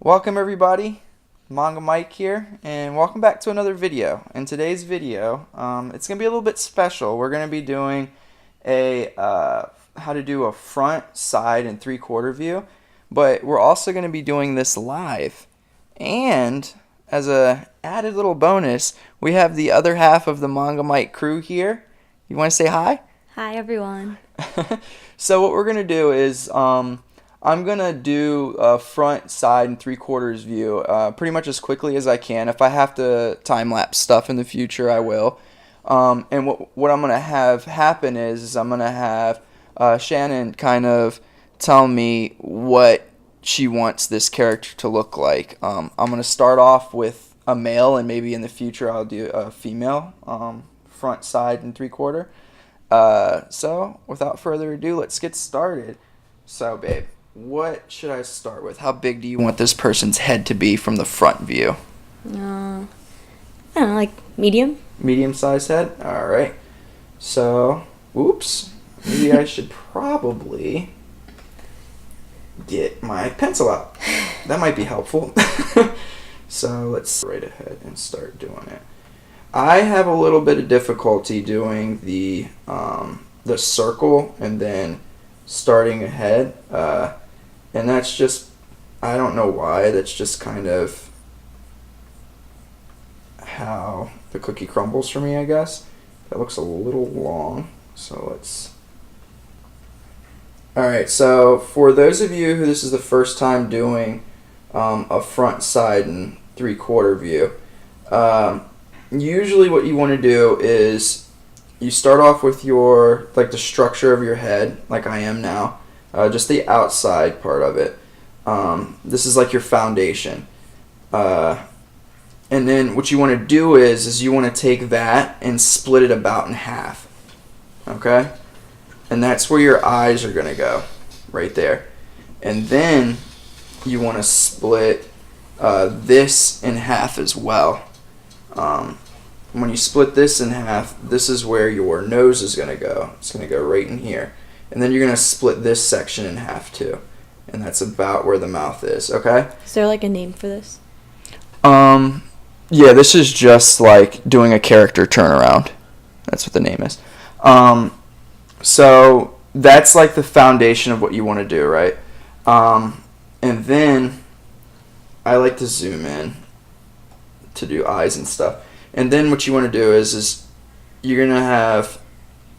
Welcome everybody, Manga Mike here, and welcome back to another video. In today's video, it's going to be a little bit special. We're going to be doing a how to do a front, side, and three-quarter view, but we're also going to be doing this live. And as a added little bonus, we have the other half of the Manga Mike crew here. You want to say hi? Hi everyone. So what we're going to do is I'm going to do a front, side, and three-quarters view pretty much as quickly as I can. If I have to time-lapse stuff in the future, I will. And what I'm going to have happen is I'm going to have Shannon kind of tell me what she wants this character to look like. I'm going to start off with a male, and maybe in the future I'll do a female, front, side, and three-quarter. So without further ado, let's get started. So, babe, what should I start with? How big do you want this person's head to be from the front view? I don't know, like medium? Medium-sized head? Alright. So, oops. Maybe I should probably get my pencil out. That might be helpful. So, let's right ahead and start doing it. I have a little bit of difficulty doing the circle and then starting ahead. And that's just, I don't know why, that's just kind of how the cookie crumbles for me, I guess. That looks a little long, so let's... Alright, so for those of you who this is the first time doing a front, side, and three-quarter view, usually what you want to do is you start off with your, like, the structure of your head, like I am now. Just the outside part of it. This is like your foundation. And then what you want to do is you want to take that and split it about in half. Okay? And that's where your eyes are going to go. Right there. And then you want to split this in half as well. When you split this in half, this is where your nose is going to go. It's going to go right in here. And then you're going to split this section in half too. And that's about where the mouth is, okay? Is there like a name for this? Yeah, this is just like doing a character turnaround. That's what the name is. So that's like the foundation of what you want to do, right? And then I like to zoom in to do eyes and stuff. And then what you want to do is you're going to have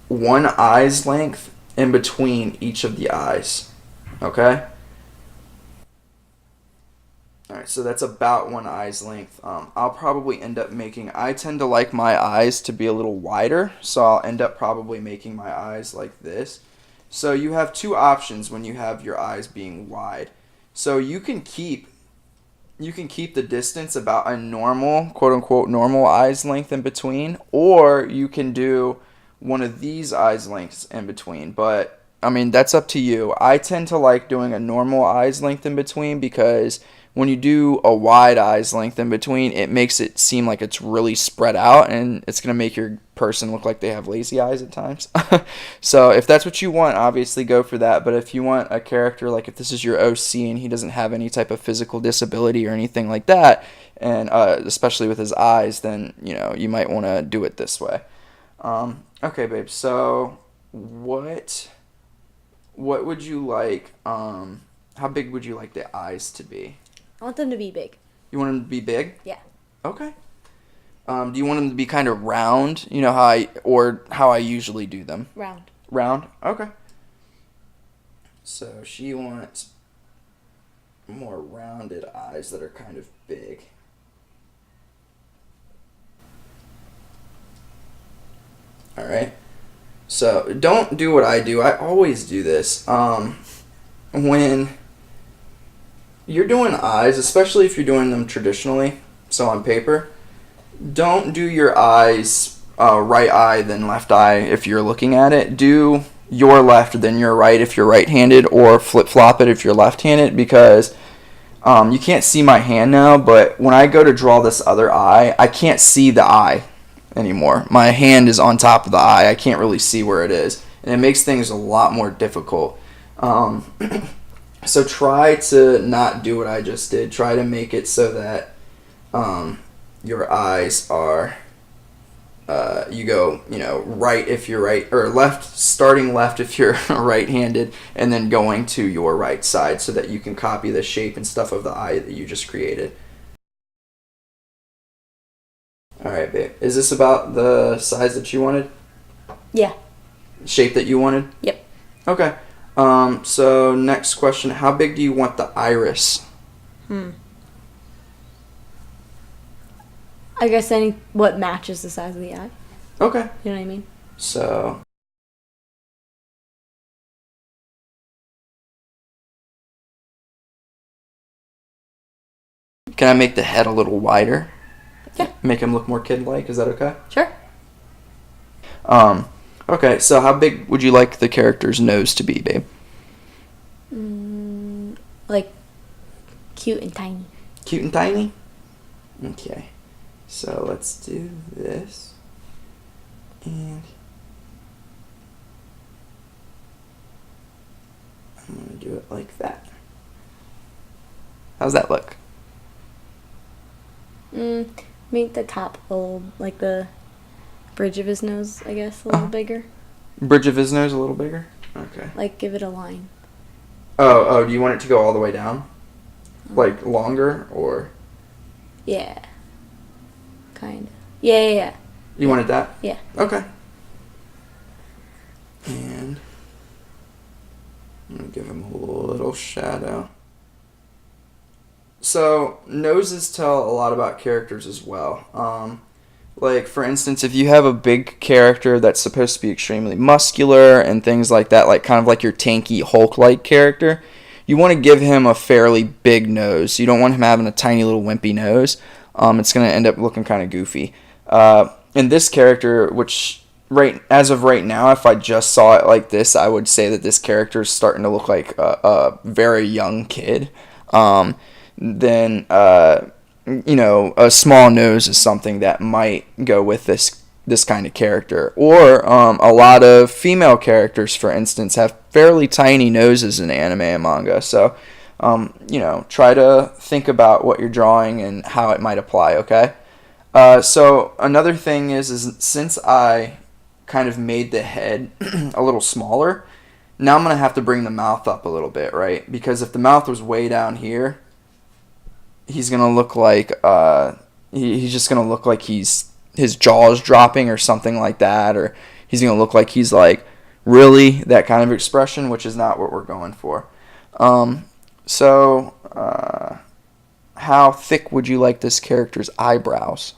one eye's length in between each of the eyes. Okay? Alright, so that's about one eye's length. I'll probably end up making... I tend to like my eyes to be a little wider, so I'll end up probably making my eyes like this. So you have two options when you have your eyes being wide. So you can keep the distance about a normal, quote-unquote, normal eye's length in between, or you can do one of these eyes lengths in between. But, I mean, that's up to you. I tend to like doing a normal eyes length in between because when you do a wide eyes length in between, it makes it seem like it's really spread out, and it's going to make your person look like they have lazy eyes at times. So if that's what you want, obviously go for that. But if you want a character, like if this is your OC and he doesn't have any type of physical disability or anything like that, and especially with his eyes, then, you know, you might want to do it this way. Okay, babe, so what would you like, how big would you like the eyes to be? I want them to be big. You want them to be big? Yeah. Okay. Do you want them to be kind of round, you know, how I usually do them? Round. Round? Okay. So she wants more rounded eyes that are kind of big. Alright. So don't do what I do. I always do this. When you're doing eyes, especially if you're doing them traditionally, so on paper, don't do your eyes right eye then left eye if you're looking at it. Do your left then your right if you're right-handed, or flip-flop it if you're left-handed, because you can't see my hand now, but when I go to draw this other eye, I can't see the eye anymore. My hand is on top of the eye. I can't really see where it is, and it makes things a lot more difficult. So try to not do what I just did. Try to make it so that your eyes are you go, right if you're right, or left, starting left if you're right-handed, and then going to your right side so that you can copy the shape and stuff of the eye that you just created. All right, babe. Is this about the size that you wanted? Yeah. Shape that you wanted? Yep. Okay. So next question, how big do you want the iris? I guess what matches the size of the eye. Okay. You know what I mean? So can I make the head a little wider? Yeah. Make him look more kid-like. Is that okay? Sure. Okay, so how big would you like the character's nose to be, babe? Like cute and tiny. Cute and tiny? Okay. So let's do this. And I'm going to do it like that. How's that look? Make the top a little, like the bridge of his nose, I guess, a little bigger. Bridge of his nose a little bigger? Okay. Like give it a line. Oh, do you want it to go all the way down? Like longer or? Yeah. Kind of. Yeah. You wanted that? Yeah. Okay. And I'm going to give him a little shadow. So, noses tell a lot about characters as well. Like, for instance, if you have a big character that's supposed to be extremely muscular and things like that, like kind of like your tanky Hulk-like character, you want to give him a fairly big nose. You don't want him having a tiny little wimpy nose. It's going to end up looking kind of goofy. In this character, which as of right now, if I just saw it like this, I would say that this character is starting to look like a very young kid. Then a small nose is something that might go with this kind of character. Or a lot of female characters, for instance, have fairly tiny noses in anime and manga. So, try to think about what you're drawing and how it might apply, okay? So another thing is since I kind of made the head a little smaller, now I'm going to have to bring the mouth up a little bit, right? Because if the mouth was way down here, he's going to look like, he's just going to look like his jaw's dropping or something like that, or he's going to look like he's like, really? That kind of expression, which is not what we're going for. So, how thick would you like this character's eyebrows?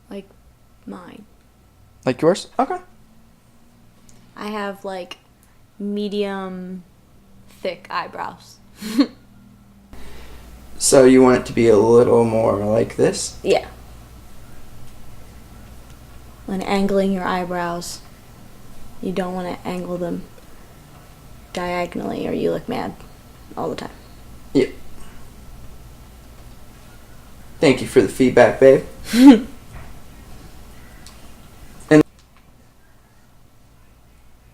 Like mine. Like yours? Okay. I have like medium thick eyebrows. So you want it to be a little more like this? Yeah. When angling your eyebrows, you don't want to angle them diagonally or you look mad all the time. Yeah. Thank you for the feedback, babe.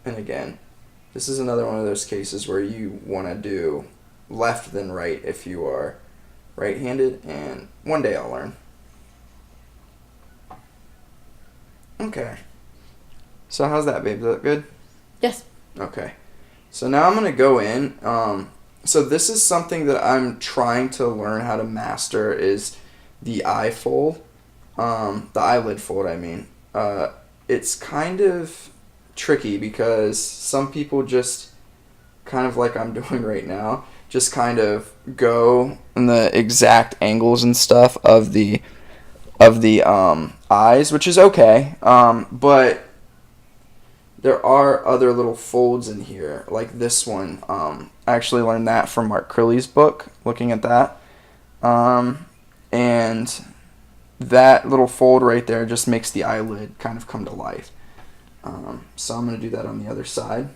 And again, this is another one of those cases where you want to do left than right if you are right-handed, and one day I'll learn. Okay. So how's that, babe? Is that good? Yes. Okay. So now I'm going to go in. So this is something that I'm trying to learn how to master is the eye fold. The eyelid fold, I mean. It's kind of tricky because some people just kind of like I'm doing right now just kind of go in the exact angles and stuff of the eyes, which is okay, but there are other little folds in here like this one. I actually learned that from Mark Curley's book, looking at that, and that little fold right there just makes the eyelid kind of come to life. So I'm going to do that on the other side.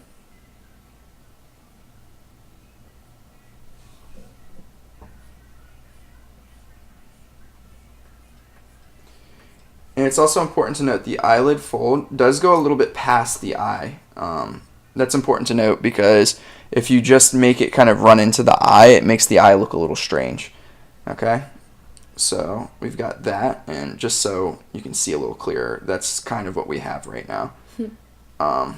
And it's also important to note the eyelid fold does go a little bit past the eye. That's important to note because if you just make it kind of run into the eye, it makes the eye look a little strange. Okay? So we've got that, and just so you can see a little clearer, that's kind of what we have right now. All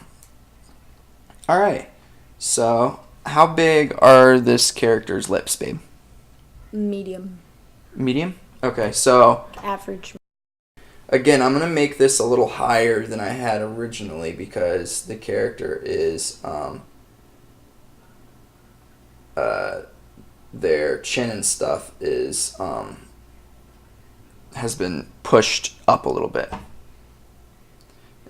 right. So how big are this character's lips, babe? Medium. Medium? Okay, so Average. again, I'm going to make this a little higher than I had originally because the character is their chin and stuff is has been pushed up a little bit.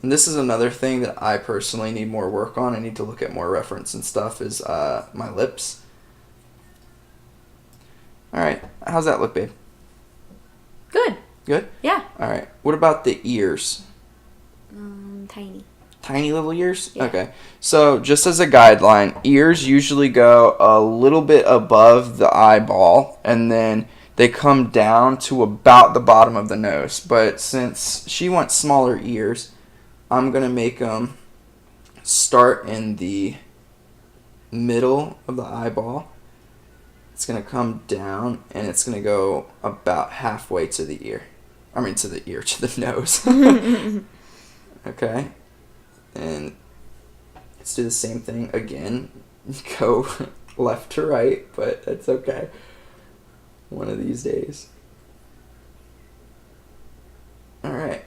And this is another thing that I personally need more work on. I need to look at more reference and stuff is my lips. All right. How's that look, babe? Good. Good? Yeah. All right. What about the ears? Tiny. Tiny little ears? Yeah. Okay. So just as a guideline, ears usually go a little bit above the eyeball and then they come down to about the bottom of the nose. But since she wants smaller ears, I'm going to make them start in the middle of the eyeball. It's going to come down and it's going to go about halfway to the ear. I mean, to the nose. Okay. And let's do the same thing again. Go left to right, but that's okay. One of these days. All right.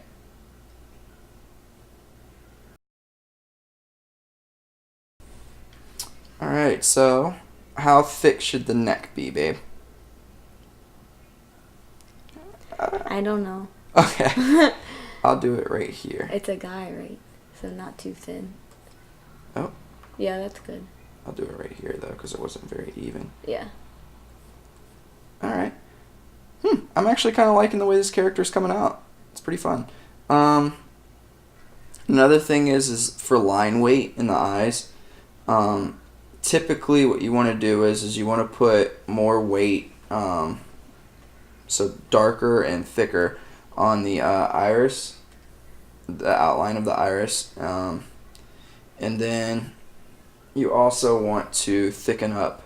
All right, so how thick should the neck be, babe? I don't know. Okay. I'll do it right here. It's a guy, right? So not too thin. Oh. Yeah, that's good. I'll do it right here, though, because it wasn't very even. Yeah. All right. I'm actually kind of liking the way this character's coming out. It's pretty fun. Another thing is for line weight in the eyes. Typically, what you want to do is you want to put more weight, so darker and thicker on the iris, the outline of the iris, and then you also want to thicken up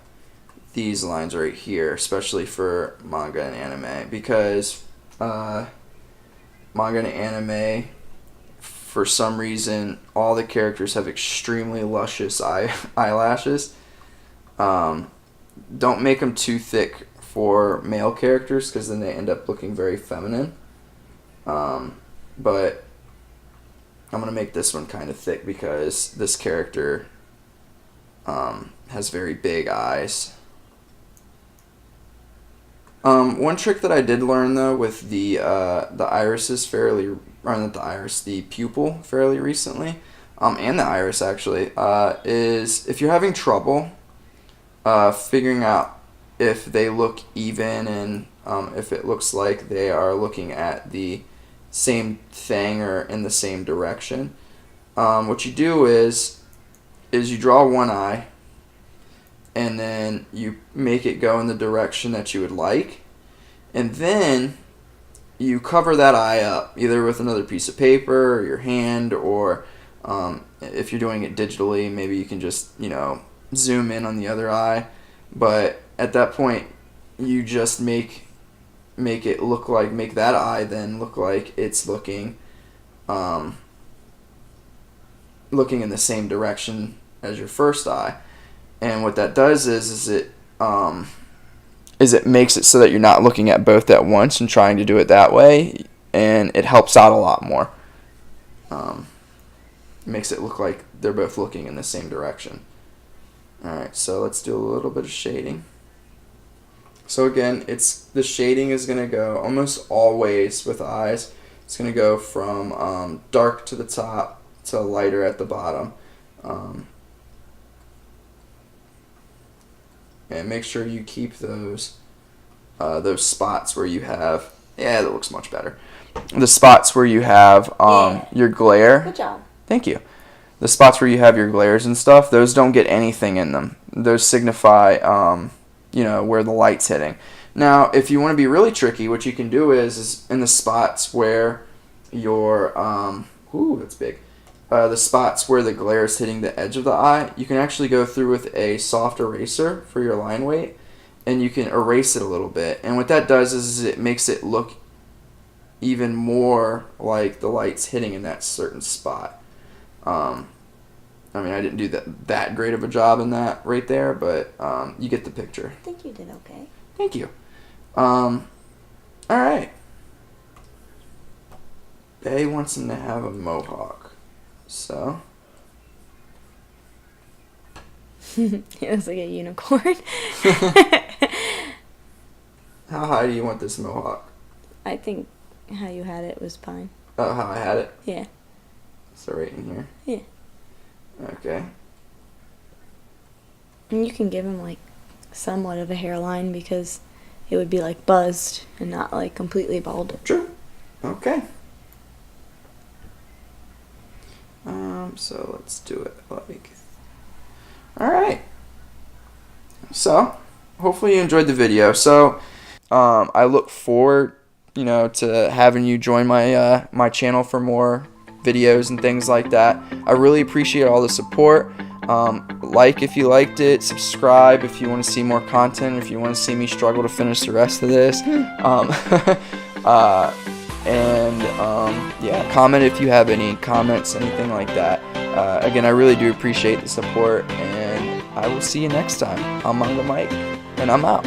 these lines right here, especially for manga and anime, because manga and anime, for some reason, all the characters have extremely luscious eyelashes. Don't make them too thick for male characters because then they end up looking very feminine. But I'm going to make this one kind of thick because this character has very big eyes. One trick that I did learn though with the irises the pupil fairly recently, and the iris actually, is if you're having trouble figuring out if they look even and if it looks like they are looking at the same thing or in the same direction, what you do is you draw one eye and then you make it go in the direction that you would like, and then you cover that eye up either with another piece of paper or your hand, or if you're doing it digitally, maybe you can just zoom in on the other eye. But at that point, you just make that eye then look like it's looking in the same direction as your first eye. And what that does is it makes it so that you're not looking at both at once and trying to do it that way, and it helps out a lot more. It makes it look like they're both looking in the same direction. Alright, so let's do a little bit of shading. So again, the shading is going to go almost always with eyes. It's going to go from dark to the top to lighter at the bottom. And make sure you keep those spots where you have, that looks much better. The spots where you have your glare. Good job. Thank you. The spots where you have your glares and stuff, those don't get anything in them. Those signify, where the light's hitting. Now, if you want to be really tricky, what you can do is in the spots where your, that's big. the spots where the glare is hitting the edge of the eye, you can actually go through with a soft eraser for your line weight, and you can erase it a little bit. And what that does is it makes it look even more like the light's hitting in that certain spot. I mean, I didn't do that great of a job in that right there, but you get the picture. I think you did okay. Thank you. All right. Bay wants him to have a mohawk, so. It looks like a unicorn. How high do you want this mohawk? I think how you had it was fine. Oh, how I had it? Yeah. So right in here? Yeah. Okay. And you can give him like somewhat of a hairline because it would be like buzzed and not like completely bald. True. Okay. So let's do it like. All right. So, hopefully you enjoyed the video. So, I look forward, to having you join my my channel for more videos and things like that. I really appreciate all the support. Like if you liked it, subscribe if you want to see more content, if you want to see me struggle to finish the rest of this. Yeah, comment if you have any comments, anything like that. Again, I really do appreciate the support, and I will see you next time. I'm on the mic, and I'm out.